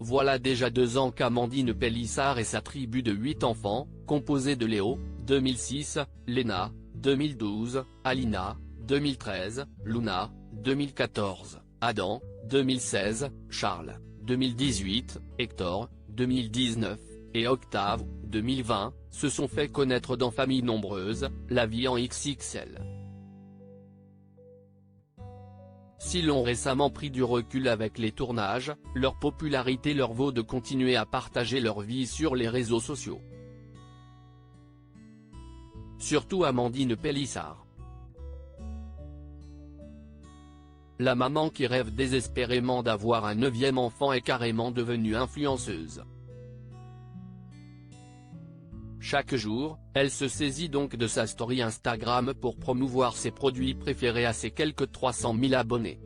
Voilà déjà 2 ans qu'Amandine Pélissard et sa tribu de 8 enfants, composée de Léo, 2006, Léna, 2012, Alina, 2013, Luna, 2014, Adam, 2016, Charles, 2018, Hector, 2019, et Octave, 2020, se sont fait connaître dans familles nombreuses, la vie en XXL. S'ils ont récemment pris du recul avec les tournages, leur popularité leur vaut de continuer à partager leur vie sur les réseaux sociaux. Surtout Amandine Pélissard. La maman qui rêve désespérément d'avoir un 9e enfant est carrément devenue influenceuse. Chaque jour, elle se saisit donc de sa story Instagram pour promouvoir ses produits préférés à ses quelques 300 000 abonnés.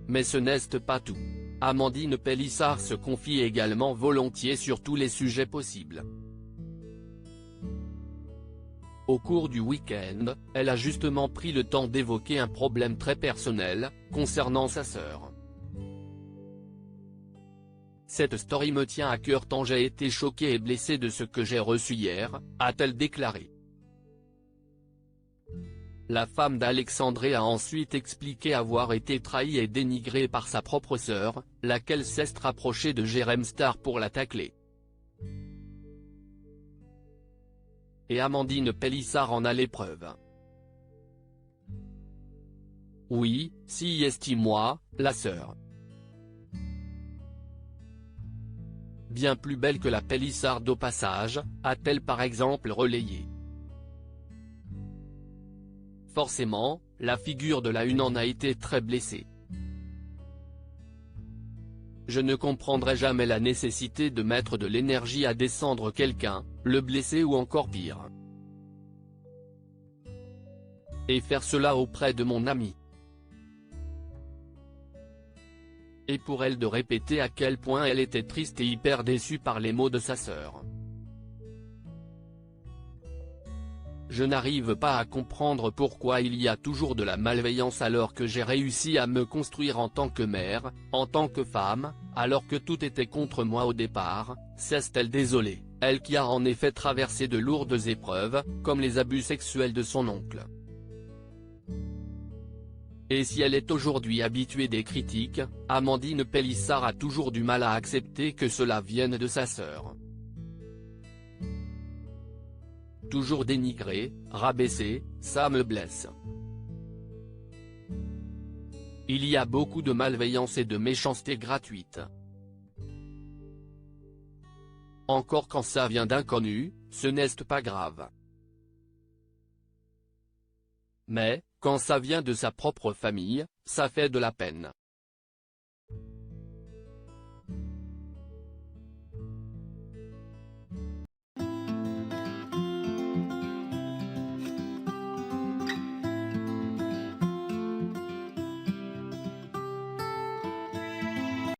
Mais ce n'est pas tout. Amandine Pélissard se confie également volontiers sur tous les sujets possibles. Au cours du week-end, elle a justement pris le temps d'évoquer un problème très personnel, concernant sa sœur. Cette story me tient à cœur tant j'ai été choquée et blessée de ce que j'ai reçu hier, a-t-elle déclaré. La femme d'Alexandre a ensuite expliqué avoir été trahie et dénigrée par sa propre sœur, laquelle s'est rapprochée de Jérém Star pour la tacler. Et Amandine Pélissard en a l'épreuve. Oui, si estime-moi, la sœur. Bien plus belle que la Pélissard au passage, a-t-elle par exemple relayé. Forcément, la figure de la une en a été très blessée. Je ne comprendrai jamais la nécessité de mettre de l'énergie à descendre quelqu'un, le blesser ou encore pire. Et faire cela auprès de mon ami. Et pour elle de répéter à quel point elle était triste et hyper déçue par les mots de sa sœur. Je n'arrive pas à comprendre pourquoi il y a toujours de la malveillance alors que j'ai réussi à me construire en tant que mère, en tant que femme, alors que tout était contre moi au départ, s'est-elle désolée, elle qui a en effet traversé de lourdes épreuves, comme les abus sexuels de son oncle. Et si elle est aujourd'hui habituée des critiques, Amandine Pélissard a toujours du mal à accepter que cela vienne de sa sœur. Toujours dénigrée, rabaissée, ça me blesse. Il y a beaucoup de malveillance et de méchanceté gratuite. Encore quand ça vient d'inconnus, ce n'est pas grave. Mais, quand ça vient de sa propre famille, ça fait de la peine.